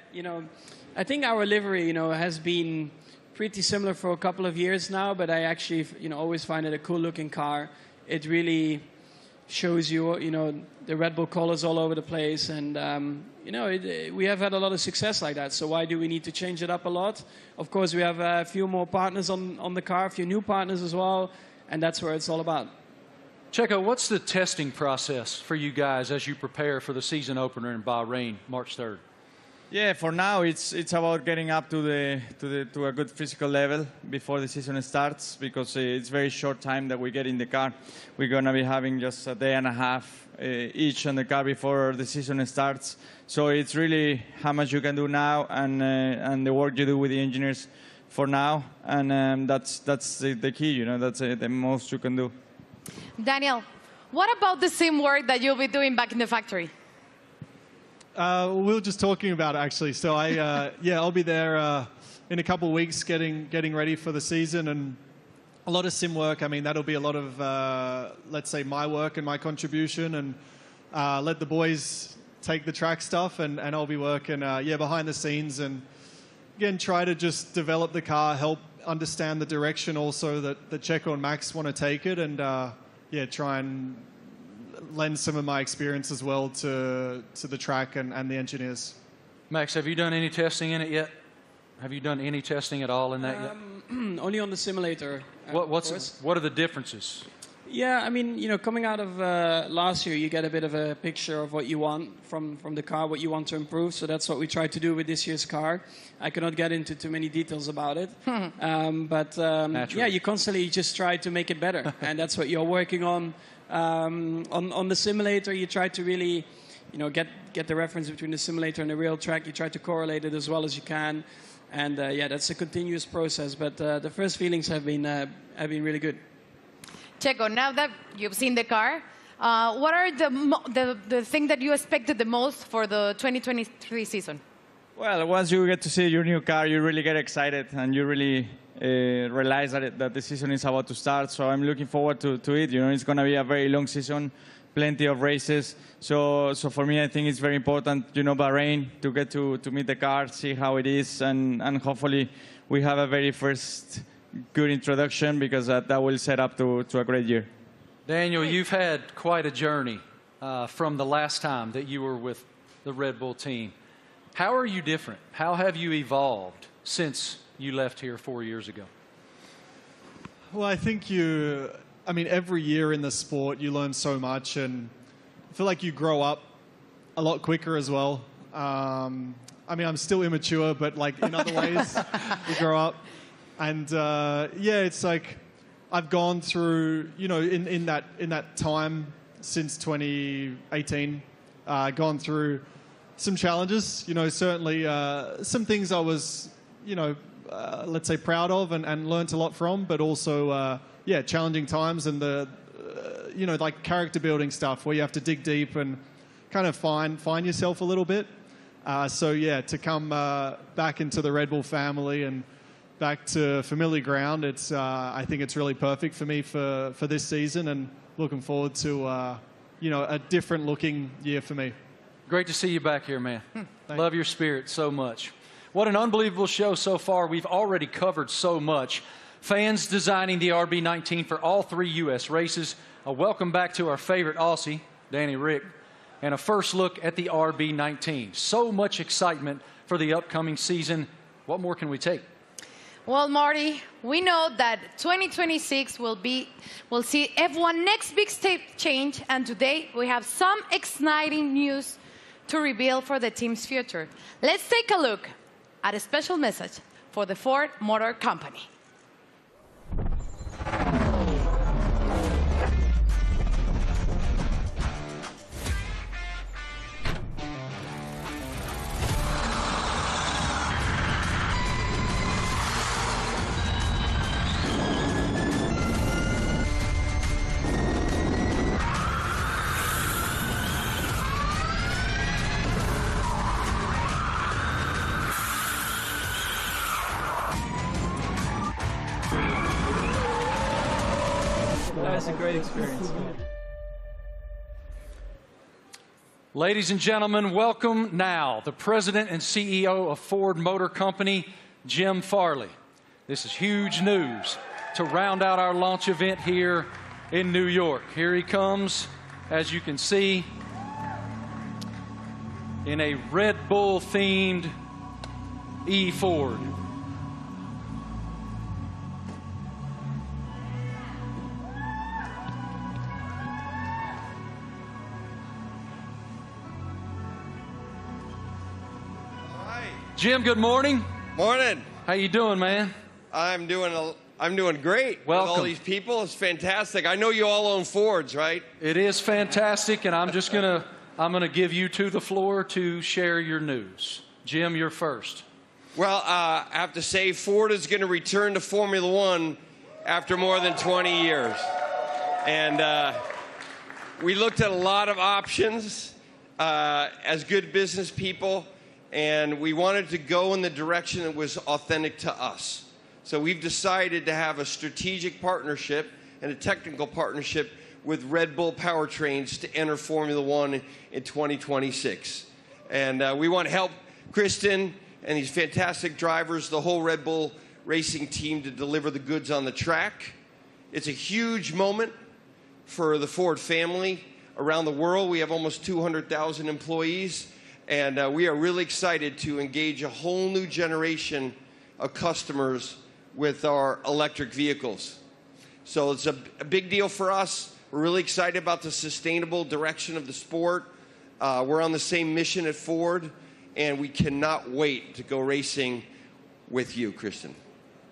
think our livery, has been pretty similar for a couple of years now, but I actually, always find it a cool-looking car. It really shows you, the Red Bull colors all over the place, and we have had a lot of success like that. So why do we need to change it up a lot? Of course, we have a few more partners on the car, a few new partners as well, and that's where it's all about. Checo, what's the testing process for you guys as you prepare for the season opener in Bahrain, March 3rd? Yeah, for now it's about getting up to a good physical level before the season starts, because it's very short time that we get in the car. We're gonna be having just a day and a half each on the car before the season starts. So it's really how much you can do now and the work you do with the engineers for now, and that's the key. That's the most you can do. Daniel, what about the same work that you'll be doing back in the factory? We were just talking about it, actually. So I'll be there in a couple of weeks getting ready for the season, and a lot of sim work. I mean, that'll be a lot of, let's say, my work and my contribution, and let the boys take the track stuff, and I'll be working, behind the scenes, and again, try to just develop the car, help understand the direction also that Checo and Max want to take it, and try and lend some of my experience as well to the track and the engineers. Max, have you done any testing in it yet? Have you done any testing at all in that yet? Only on the simulator. What are the differences? Yeah, I mean, coming out of last year, you get a bit of a picture of what you want from the car, what you want to improve. So that's what we tried to do with this year's car. I cannot get into too many details about it. But you constantly just try to make it better. And that's what you're working on. On the simulator, you try to really, get the reference between the simulator and the real track. You try to correlate it as well as you can. And that's a continuous process. But the first feelings have been really good. Checo, now that you've seen the car, what are the thing that you expected the most for the 2023 season? Well, once you get to see your new car, you really get excited, and you really realize that the season is about to start. So I'm looking forward to it. It's going to be a very long season, plenty of races. So for me, I think it's very important, Bahrain, to get to meet the car, see how it is, and hopefully we have a very first good introduction, because that will set up to a great year. Daniel, you've had quite a journey from the last time that you were with the Red Bull team. How are you different? How have you evolved since you left here 4 years ago? Well, I think every year in the sport you learn so much, and I feel like you grow up a lot quicker as well. I'm still immature, but like in other ways, you grow up. And it's like I've gone through, in that time since 2018, gone through some challenges. Certainly some things I was, let's say proud of and learnt a lot from, but also challenging times, and the like character building stuff where you have to dig deep and kind of find yourself a little bit. To come back into the Red Bull family and back to familiar ground, I think it's really perfect for me for this season, and looking forward to a different looking year for me. Great to see you back here, man. Love your spirit so much. What an unbelievable show so far. We've already covered so much. Fans designing the RB19 for all 3 U.S. races. A welcome back to our favorite Aussie, Danny Rick, and a first look at the RB19. So much excitement for the upcoming season. What more can we take? Well, Marty, we know that 2026 will see F1 next big step change, and today we have some exciting news to reveal for the team's future. Let's take a look at a special message for the Ford Motor Company. That was a great experience. Ladies and gentlemen, welcome now the President and CEO of Ford Motor Company, Jim Farley. This is huge news to round out our launch event here in New York. Here he comes, as you can see, in a Red Bull-themed E-Ford. Jim, good morning. Morning. How you doing, man? I'm doing great. Welcome. With all these people, it's fantastic. I know you all own Fords, right? It is fantastic, and I'm gonna give you the floor to share your news. Jim, you're first. Well, I have to say, Ford is going to return to Formula One after more than 20 years, and we looked at a lot of options as good business people. And we wanted to go in the direction that was authentic to us. So we've decided to have a strategic partnership and a technical partnership with Red Bull Powertrains to enter Formula One in 2026. And we want to help Kristen and these fantastic drivers, the whole Red Bull racing team, to deliver the goods on the track. It's a huge moment for the Ford family around the world. We have almost 200,000 employees. And we are really excited to engage a whole new generation of customers with our electric vehicles. So it's a big deal for us. We're really excited about the sustainable direction of the sport. We're on the same mission at Ford, and we cannot wait to go racing with you, Kristen.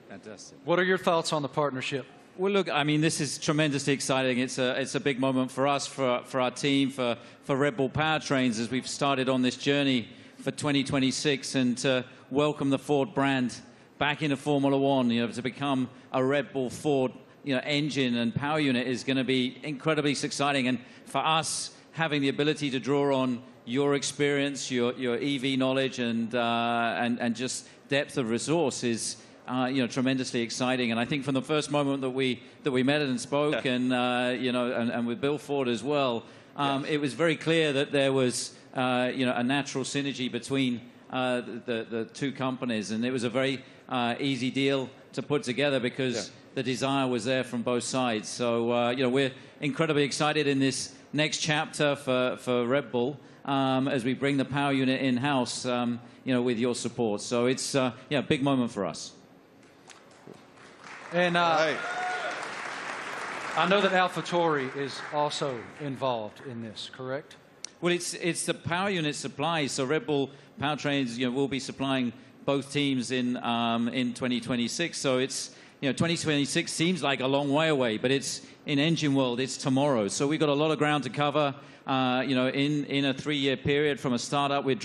Fantastic. What are your thoughts on the partnership? Well, look, I mean, this is tremendously exciting. It's a big moment for us, for our team, for Red Bull Powertrains as we've started on this journey for 2026 and to welcome the Ford brand back into Formula One. You know, to become a Red Bull Ford, engine and power unit is going to be incredibly exciting. And for us, having the ability to draw on your experience, your EV knowledge, and just depth of resource is tremendously exciting. And I think from the first moment that we met and spoke, and with Bill Ford as well, it was very clear that there was a natural synergy between the two companies, and it was a very easy deal to put together because the desire was there from both sides. So we're incredibly excited in this next chapter for Red Bull as we bring the power unit in-house, with your support. So it's a big moment for us. And I know that AlphaTauri is also involved in this, correct? Well, it's the power unit supply. So Red Bull Powertrains, will be supplying both teams in 2026. So it's 2026 seems like a long way away, but it's in engine world. It's tomorrow. So we've got a lot of ground to cover. In a 3-year period from a startup, we've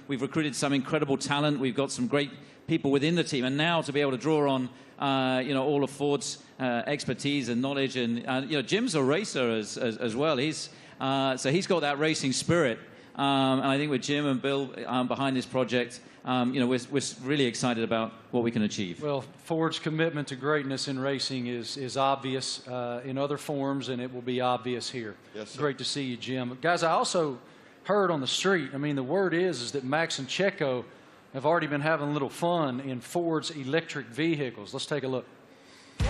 recruited some incredible talent. We've got some great people within the team, and now to be able to draw on all of Ford's expertise and knowledge, and Jim's a racer as well. He's got that racing spirit, and I think with Jim and Bill behind this project, we're really excited about what we can achieve. Well, Ford's commitment to greatness in racing is obvious in other forms, and it will be obvious here. Yes, sir. Great to see you, Jim. Guys, I also heard on the street, the word is that Max and Checo have already been having a little fun in Ford's electric vehicles. Let's take a look. You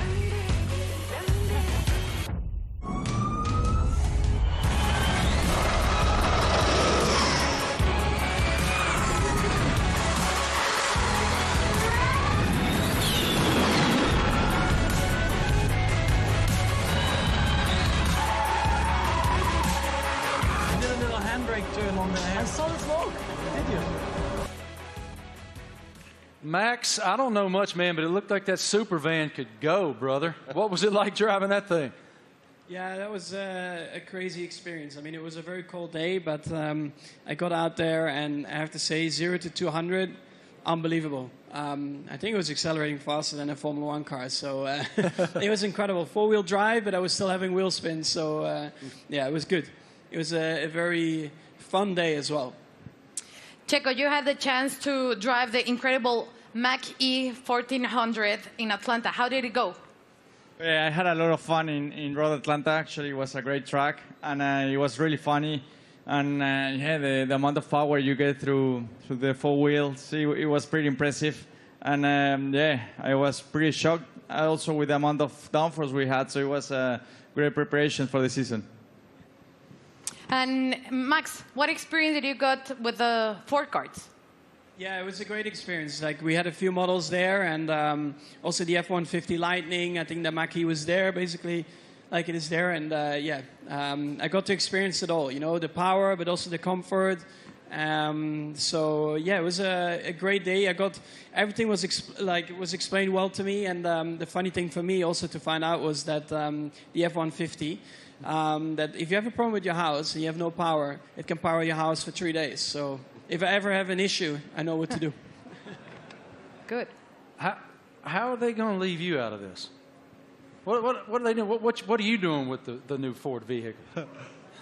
did a little handbrake to him on the hand. I saw the smoke. Did you? Max, I don't know much, man, but it looked like that super van could go, brother. What was it like driving that thing? Yeah, that was a crazy experience. It was a very cold day, but I got out there, and I have to say, 0 to 200, unbelievable. I think it was accelerating faster than a Formula One car, so it was incredible. 4-wheel drive, but I was still having wheel spin, so it was good. It was a very fun day as well. Checo, you had the chance to drive the incredible Mach-E 1400 in Atlanta. How did it go? Yeah, I had a lot of fun in Road Atlanta. Actually, it was a great track, and it was really funny. And yeah, the amount of power you get through the four wheels, it was pretty impressive. And yeah, I was pretty shocked also with the amount of downforce we had. So it was a great preparation for the season. And Max, what experience did you got with the Ford carts? Yeah, it was a great experience. Like, we had a few models there, and also the F-150 Lightning. I think the Mach-E was there, basically, like it is there. And yeah, I got to experience it all. You know, the power, but also the comfort. So yeah, it was a great day. Everything was explained well to me. And the funny thing for me also to find out was that the F-150. That if you have a problem with your house and you have no power, it can power your house for 3 days. So if I ever have an issue, I know what to do. Good. How are they going to leave you out of this? What are they doing? What are you doing with the new Ford vehicle?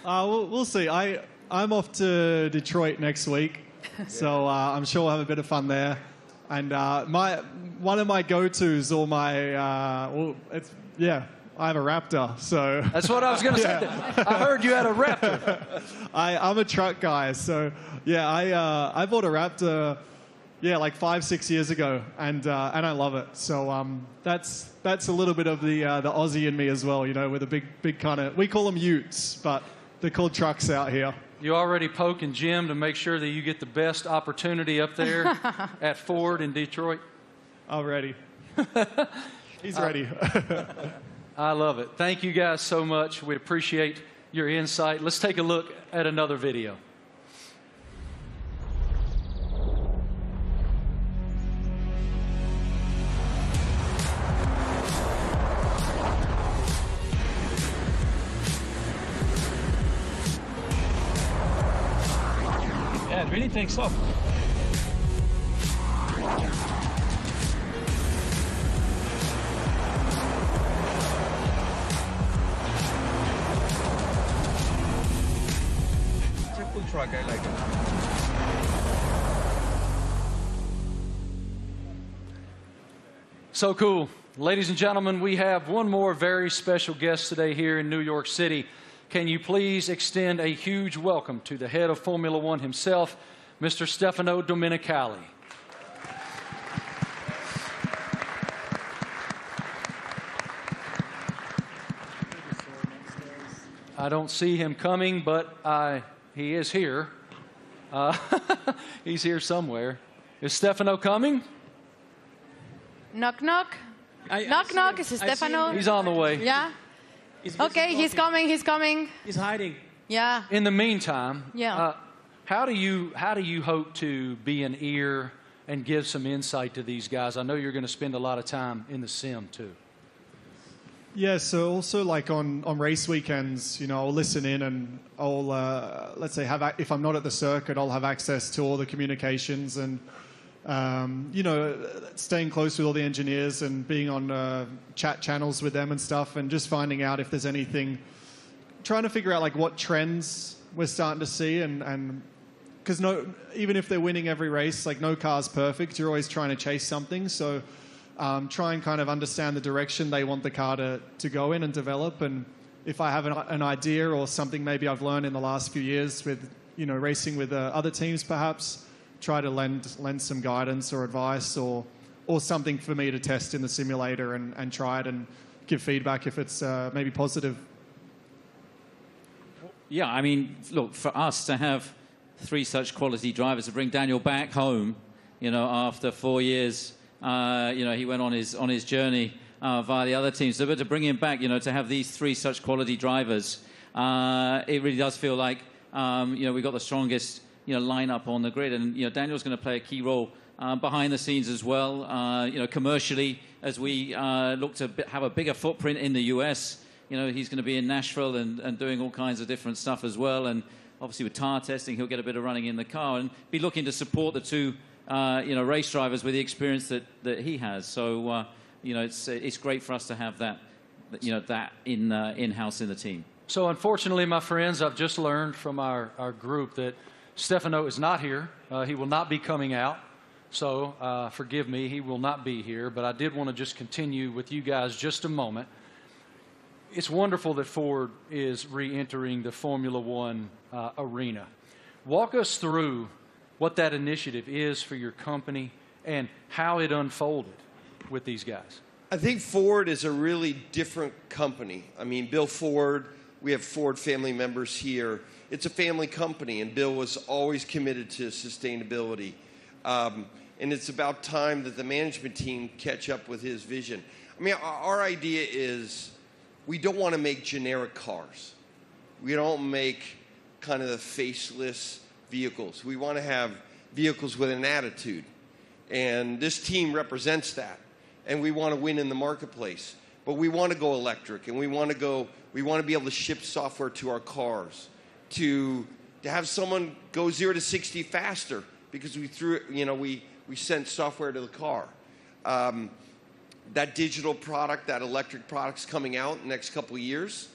We'll see. I'm off to Detroit next week, so I'm sure we'll have a bit of fun there. And one of my go-tos, or I have a Raptor, so... That's what I was going to say. I heard you had a Raptor. I'm a truck guy, so yeah, I bought a Raptor, like 5-6 years ago, and I love it. So that's a little bit of the Aussie in me as well, you know, with a big kind of... We call them utes, but they're called trucks out here. You already poking Jim to make sure that you get the best opportunity up there at Ford in Detroit? I'm ready. He's ready. I love it. Thank you guys so much. We appreciate your insight. Let's take a look at another video. Yeah, it really takes off. Truck, I like it. So cool. Ladies and gentlemen, we have one more very special guest today here in New York City. Can you please extend a huge welcome to the head of Formula One himself, Mr. Stefano Domenicali. I don't see him coming, but he is here. He's here somewhere. Is Stefano coming? Knock, knock. Knock, knock. Is it Stefano? He's on the way. Yeah? Okay, he's coming. He's coming. He's hiding. Yeah. In the meantime, yeah. How do you hope to be an ear and give some insight to these guys? I know you're going to spend a lot of time in the sim, too. Yeah, so also like on race weekends, you know, I'll listen in and I'll, let's say, if I'm not at the circuit, I'll have access to all the communications and, you know, staying close with all the engineers and being on chat channels with them and stuff and just finding out if there's anything, trying to figure out like what trends we're starting to see and because even if they're winning every race, like no car's perfect, you're always trying to chase something, so... try and kind of understand the direction they want the car to go in and develop. And if I have an idea or something maybe I've learned in the last few years with, you know, racing with other teams perhaps, try to lend some guidance or advice or something for me to test in the simulator and try it and give feedback if it's maybe positive. Yeah, I mean, look, for us to have 3 such quality drivers, to bring Daniel back home, you know, after 4 years... you know, he went on his journey via the other teams. So, but to bring him back, you know, to have these 3 such quality drivers, it really does feel like, you know, we've got the strongest, you know, lineup on the grid. And, you know, Daniel's going to play a key role behind the scenes as well, you know, commercially, as we look to have a bigger footprint in the US. You know, he's going to be in Nashville and doing all kinds of different stuff as well. And obviously with tire testing, he'll get a bit of running in the car and be looking to support the 2 you know, race drivers with the experience that he has. So, you know, it's great for us to have that, you know, that in-house in the team. So, unfortunately, my friends, I've just learned from our group that Stefano is not here. He will not be coming out. So, forgive me, he will not be here. But I did want to just continue with you guys just a moment. it's wonderful that Ford is re-entering the Formula One arena. Walk us through what that initiative is for your company and how it unfolded with these guys. I think Ford is a really different company. I mean, Bill Ford, we have Ford family members here. It's a family company, and Bill was always committed to sustainability. And it's about time that the management team catch up with his vision. I mean, our idea is we don't want to make generic cars. We don't make kind of the faceless vehicles. We want to have vehicles with an attitude. And this team represents that. And we want to win in the marketplace. But we want to go electric, and we want to be able to ship software to our cars, to have someone go 0 to 60 faster because we sent software to the car. That digital product, that electric product's coming out in the next couple of years,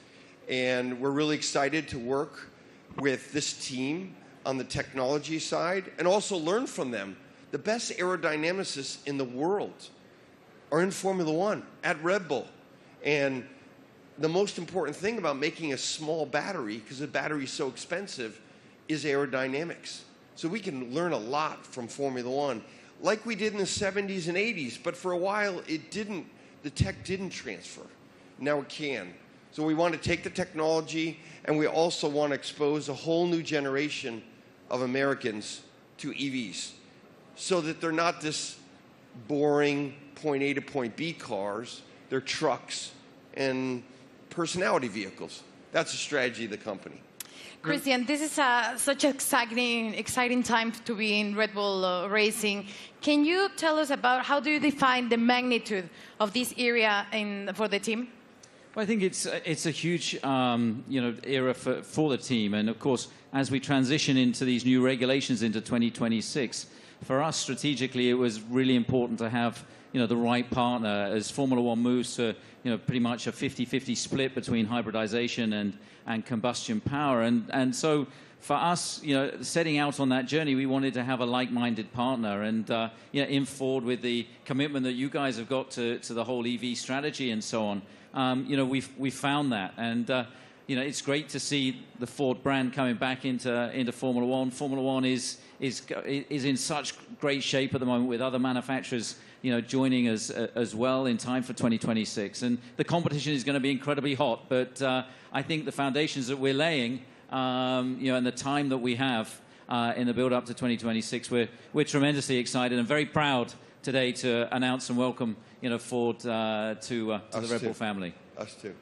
and we're really excited to work with this team on the technology side and also learn from them. The best aerodynamicists in the world are in Formula One at Red Bull. And the most important thing about making a small battery, because the battery is so expensive, is aerodynamics. So we can learn a lot from Formula One, like we did in the 70s and 80s, but for a while the tech didn't transfer. Now it can. So we want to take the technology, and we also want to expose a whole new generation of Americans to EVs, so that they're not this boring point A to point B cars, they're trucks and personality vehicles. That's the strategy of the company. Christian, this is such an exciting time to be in Red Bull Racing. Can you tell us about how do you define the magnitude of this area for the team? Well, I think it's a huge era for the team, and of course, as we transition into these new regulations into 2026, for us strategically, it was really important to have the right partner as Formula One moves to pretty much a 50-50 split between hybridization and combustion power, and so for us, setting out on that journey, we wanted to have a like-minded partner, and in Ford with the commitment that you guys have got to the whole EV strategy and so on. We found that, and it's great to see the Ford brand coming back into Formula One. Formula One is in such great shape at the moment, with other manufacturers joining us as well in time for 2026, and the competition is going to be incredibly hot. But I think the foundations that we're laying, and the time that we have in the build up to 2026, we're tremendously excited and very proud today to announce and welcome Ford to the Red Bull family. Us too.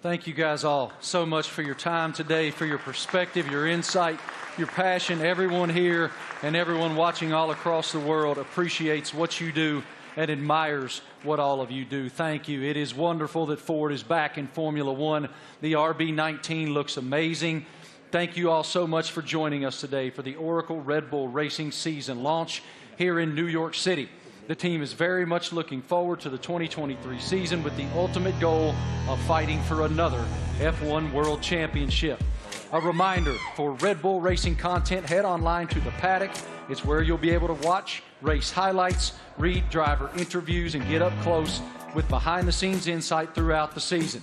Thank you guys all so much for your time today, for your perspective, your insight, your passion. Everyone here and everyone watching all across the world appreciates what you do and admires what all of you do. Thank you. It is wonderful that Ford is back in Formula One. The RB19 looks amazing. Thank you all so much for joining us today for the Oracle Red Bull Racing season launch here in New York City. The team is very much looking forward to the 2023 season with the ultimate goal of fighting for another F1 World Championship. A reminder, for Red Bull Racing content, head online to The Paddock. It's where you'll be able to watch race highlights, read driver interviews, and get up close with behind-the-scenes insight throughout the season.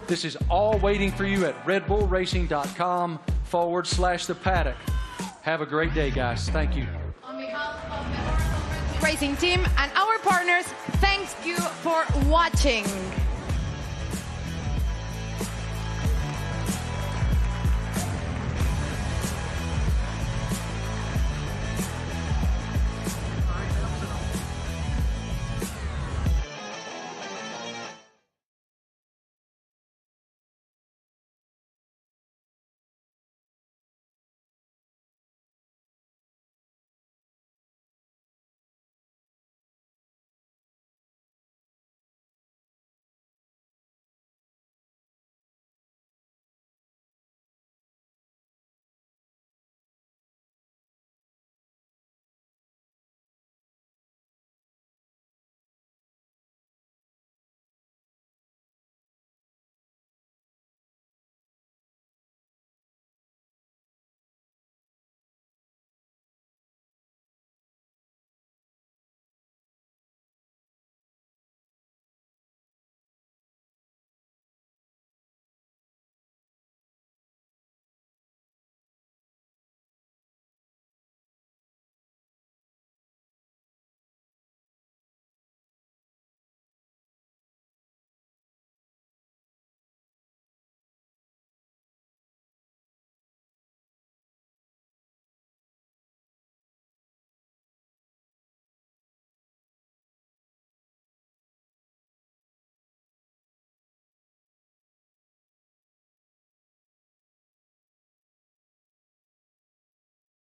This is all waiting for you at redbullracing.com/The Paddock. Have a great day, guys. Thank you. On behalf of the Racing team and our partners, thank you for watching.